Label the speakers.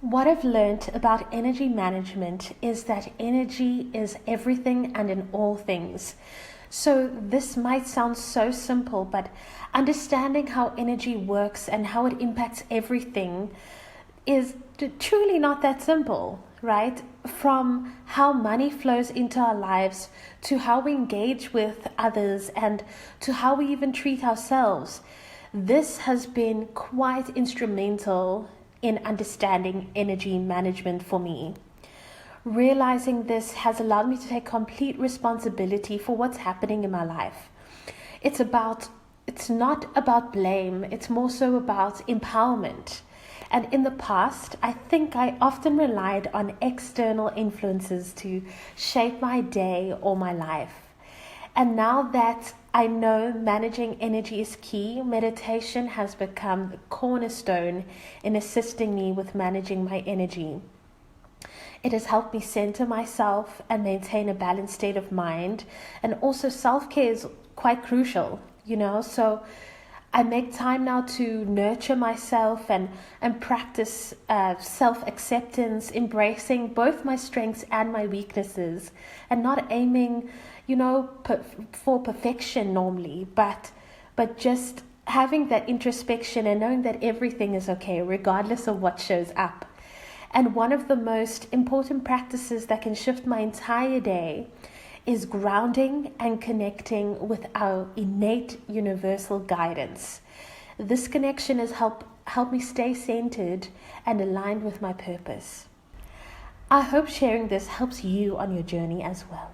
Speaker 1: What I've learned about energy management is that energy is everything and in all things. So this might sound so simple, but understanding how energy works and how it impacts everything is truly not that simple, right? From how money flows into our lives to how we engage with others and to how we even treat ourselves. This has been quite instrumental in understanding energy management for me. Realizing this has allowed me to take complete responsibility for what's happening in my life. It's not about blame, it's more so about empowerment. And in the past, I think I often relied on external influences to shape my day or my life. And now that I know managing energy is key, meditation has become the cornerstone in assisting me with managing my energy. It has helped me center myself and maintain a balanced state of mind. And also self-care is quite crucial, so I make time now to nurture myself and practice self-acceptance, embracing both my strengths and my weaknesses, and not aiming, for perfection normally, but just having that introspection and knowing that everything is okay, regardless of what shows up. And one of the most important practices that can shift my entire day is grounding and connecting with our innate universal guidance. This connection has helped me stay centered and aligned with my purpose. I hope sharing this helps you on your journey as well.